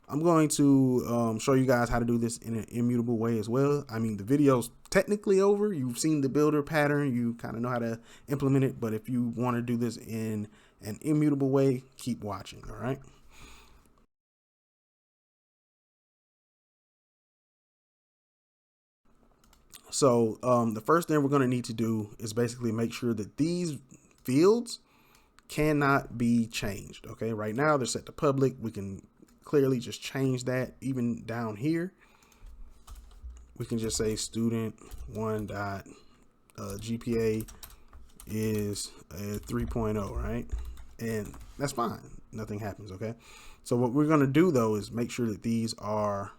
I'm going to show you guys how to do this in an immutable way as well. I mean, the video's technically over. You've seen the builder pattern. You kind of know how to implement it. But if you want to do this in an immutable way, keep watching. All right. So the first thing we're going to need to do is basically make sure that these fields cannot be changed. Okay. Right now they're set to public. We can clearly just change that. Even down here, we can just say student one dot GPA is a 3.0, right? And that's fine. Nothing happens. Okay. So what we're going to do though is make sure that these are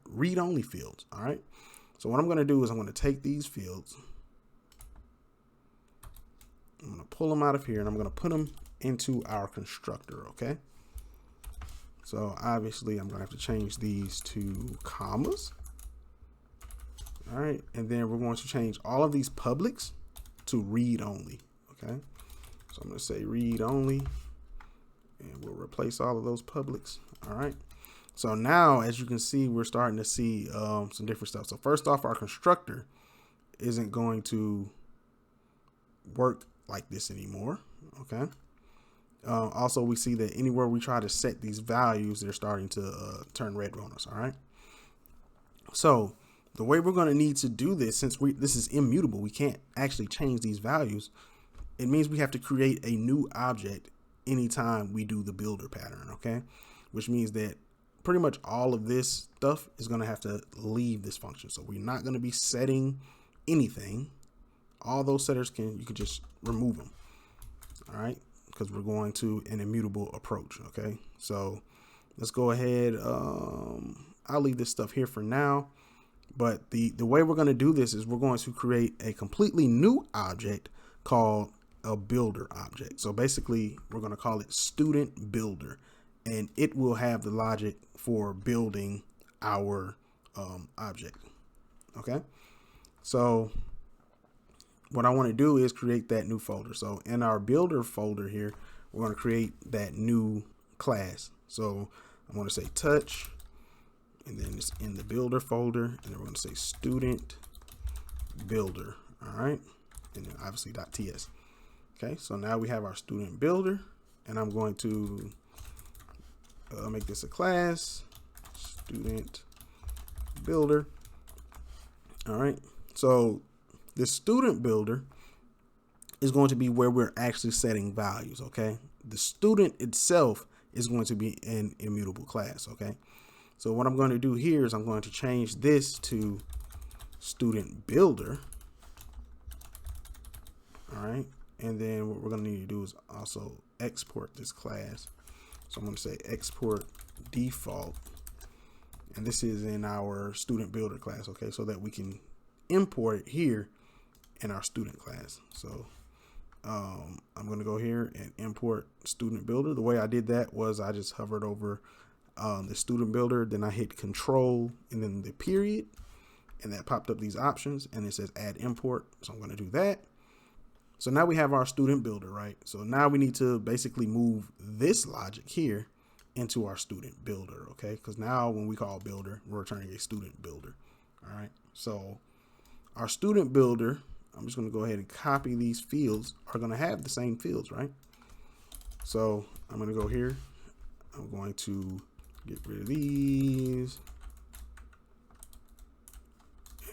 read-only fields. All right. So what I'm going to do is I'm going to take these fields, I'm going to pull them out of here, and I'm going to put them into our constructor. Okay. So obviously I'm going to have to change these to commas. All right. And then we're going to change all of these publics to read only. Okay. So I'm going to say read only, and we'll replace all of those publics. All right. So now, as you can see, we're starting to see some different stuff. So first off, our constructor isn't going to work like this anymore. Okay. Also, we see that anywhere we try to set these values, they're starting to turn red on us. All right. So the way we're going to need to do this, since this is immutable, we can't actually change these values. It means we have to create a new object anytime we do the builder pattern. Okay. Which means that pretty much all of this stuff is going to have to leave this function. So we're not going to be setting anything. All those setters you can just remove them. All right. Because we're going to an immutable approach. Okay. So let's go ahead. I'll leave this stuff here for now. But the way we're going to do this is we're going to create a completely new object called a builder object. So basically we're going to call it student builder, and it will have the logic for building our object. Okay. So what I want to do is create that new folder. So in our builder folder here, we're going to create that new class. So I'm going to say touch, and then it's in the builder folder, and then we're going to say student builder. All right. And then obviously .ts. Okay. So now we have our student builder, and I'm going to make this a class, student builder. All right. So the student builder is going to be where we're actually setting values. Okay. The student itself is going to be an immutable class. Okay. So what I'm going to do here is I'm going to change this to student builder. All right. And then what we're going to need to do is also export this class. So I'm going to say export default, and this is in our student builder class. Okay. So that we can import it here in our student class. So I'm going to go here and import student builder. The way I did that was I just hovered over the student builder, then I hit control and then the period, and that popped up these options, and it says add import. So I'm going to do that. So now we have our student builder, right? So now we need to basically move this logic here into our student builder. Okay. Because now when we call builder, we're returning a student builder. All right. So our student builder, I'm just going to go ahead and copy these fields, are going to have the same fields, right? So I'm going to go here. I'm going to get rid of these.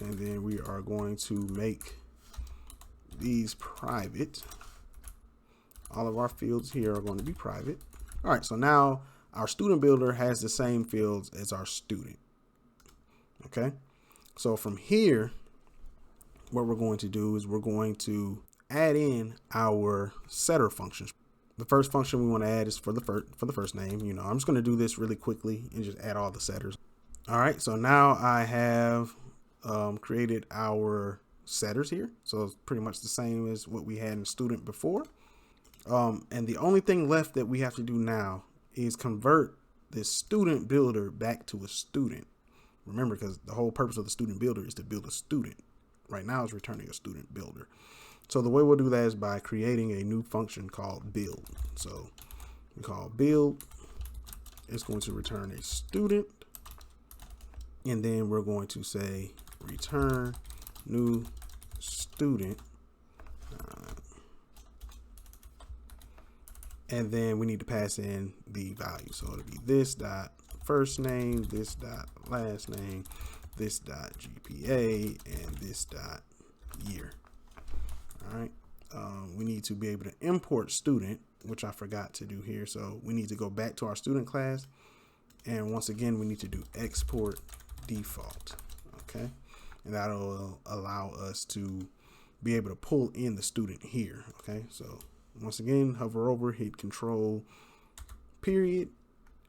And then we are going to make these private. All of our fields here are going to be private. All right. So now our student builder has the same fields as our student. Okay. So from here, what we're going to do is we're going to add in our setter functions. The first function we want to add is for the first name. You know, I'm just going to do this really quickly and just add all the setters. All right. So now I have created our setters here. So it's pretty much the same as what we had in student before. And the only thing left that we have to do now is convert this student builder back to a student. Remember, because the whole purpose of the student builder is to build a student. Right now it's returning a student builder. So the way we'll do that is by creating a new function called build. So we call build, it's going to return a student. And then we're going to say return new student. And then we need to pass in the value. So it'll be this dot first name, this dot last name, this dot GPA, and this dot year. All right. We need to be able to import student, which I forgot to do here. So we need to go back to our student class. And once again, we need to do export default. Okay. And that'll allow us to be able to pull in the student here. Okay. So once again, hover over, hit control period,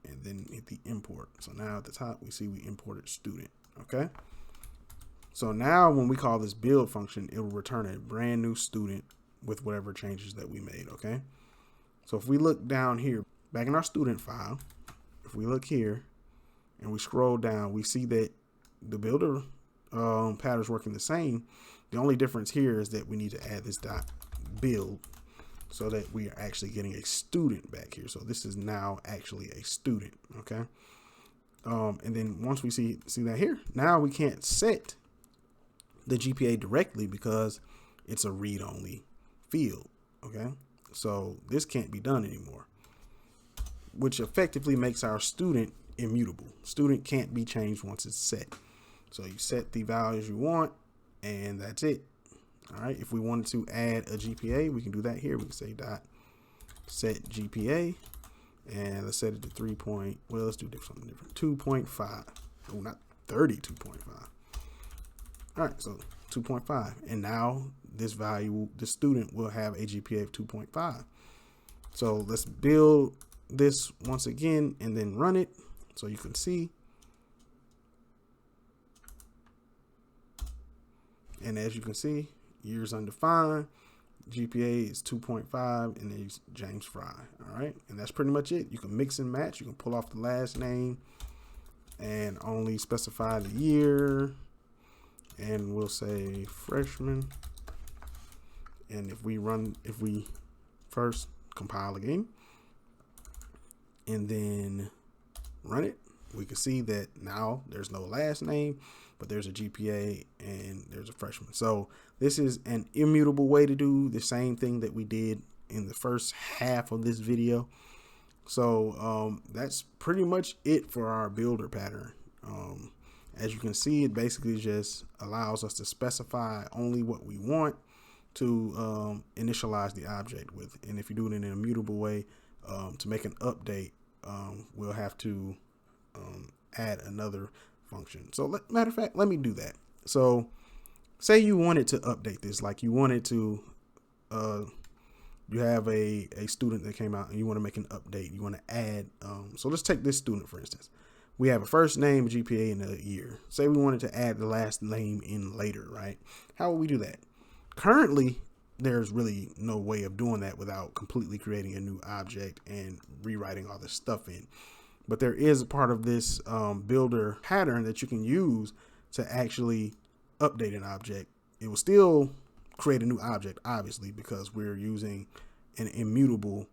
and then hit the import. So now at the top, we see we imported student. Okay. So now when we call this build function, it will return a brand new student with whatever changes that we made. Okay. So if we look down here, back in our student file, if we look here and we scroll down, we see that the builder pattern is working the same. The only difference here is that we need to add this dot build so that we are actually getting a student back here. So this is now actually a student. Okay. And then once we see that here, now we can't set the GPA directly because it's a read-only field. Okay. So this can't be done anymore, which effectively makes our student immutable. Student can't be changed once it's set. So you set the values you want, and that's it. All right. If we wanted to add a GPA, we can do that here. We can say dot set GPA, and let's set it to 3 point. Well, let's do something different. 2.5. Oh, not 32.5. All right. So 2.5, and now this value, the student will have a GPA of 2.5. So let's build this once again and then run it so you can see. And as you can see, years undefined, GPA is 2.5, and there's James Fry. All right. And that's pretty much it. You can mix and match. You can pull off the last name and only specify the year. And we'll say freshman. And if we first compile again and then run it, we can see that now there's no last name, but there's a GPA and there's a freshman. So this is an immutable way to do the same thing that we did in the first half of this video. So that's pretty much it for our builder pattern. As you can see, it basically just allows us to specify only what we want to initialize the object with. And if you do it in an immutable way, to make an update, we'll have to add another function. So matter of fact, let me do that. So say you wanted to update this, like you wanted to, you have a student that came out and you want to make an update. You want to add, so let's take this student, for instance. We have a first name, a GPA, and a year. Say we wanted to add the last name in later, right? How would we do that? Currently, there's really no way of doing that without completely creating a new object and rewriting all this stuff in. But there is a part of this builder pattern that you can use to actually update an object. It will still create a new object, obviously, because we're using an immutable,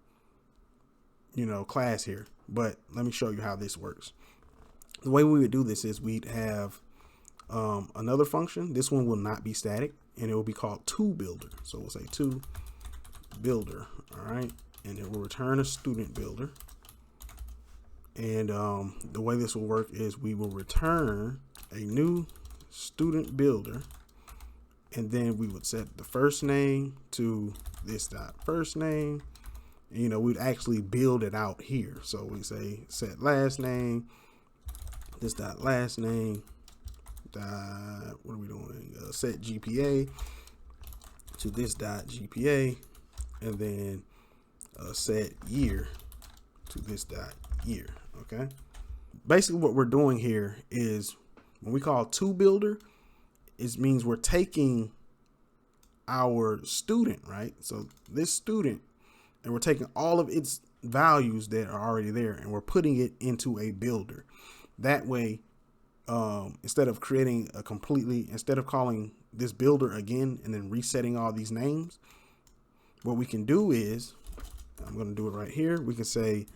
class here. But let me show you how this works. The way we would do this is we'd have another function. This one will not be static, and it will be called toBuilder. So we'll say toBuilder, all right? And it will return a student builder. And the way this will work is we will return a new student builder, and then we would set the first name to this dot first name. We'd actually build it out here. So we say set last name, this dot last name, dot, what are we doing? Set GPA to this dot GPA, and then set year to this dot year. Okay. Basically what we're doing here is when we call toBuilder, it means we're taking our student, right? So this student, and we're taking all of its values that are already there and we're putting it into a builder. That way, instead of calling this builder again and then resetting all these names, what we can do is, I'm going to do it right here. We can say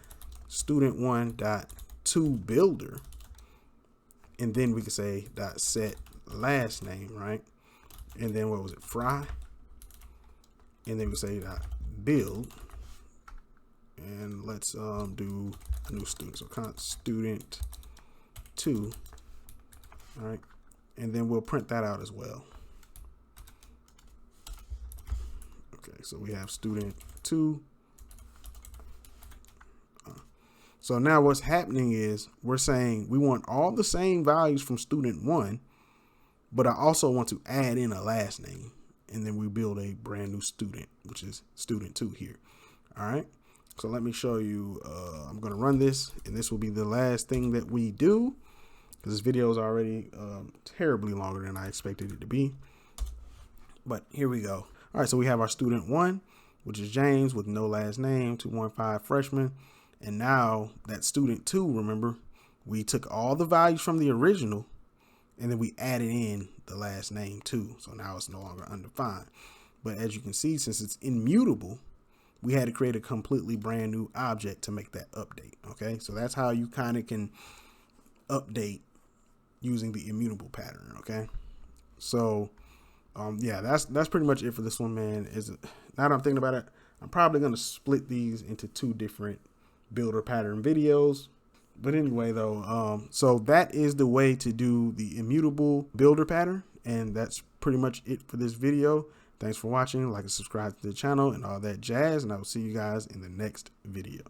student1 dot student2builder, and then we could say dot set last name, right? And then what was it, fry, and then we say dot build, and let's do a new student, so const student2, all right, and then we'll print that out as well. Okay, so we have student2. So now what's happening is we're saying we want all the same values from student1, but I also want to add in a last name, and then we build a brand new student, which is student2 here. All right, so let me show you. I'm going to run this, and this will be the last thing that we do, because this video is already terribly longer than I expected it to be. But here we go. All right, so we have our student1, which is James with no last name, 215 freshman. And now that student2, remember, we took all the values from the original and then we added in the last name too. So now it's no longer undefined. But as you can see, since it's immutable, we had to create a completely brand new object to make that update. Okay, so that's how you kind of can update using the immutable pattern. Okay, so yeah, that's pretty much it for this one, man. Now that I'm thinking about it, I'm probably going to split these into 2 different builder pattern videos. But anyway, though, so that is the way to do the immutable builder pattern, and that's pretty much it for this video. Thanks for watching. Like and subscribe to the channel and all that jazz, and I will see you guys in the next video.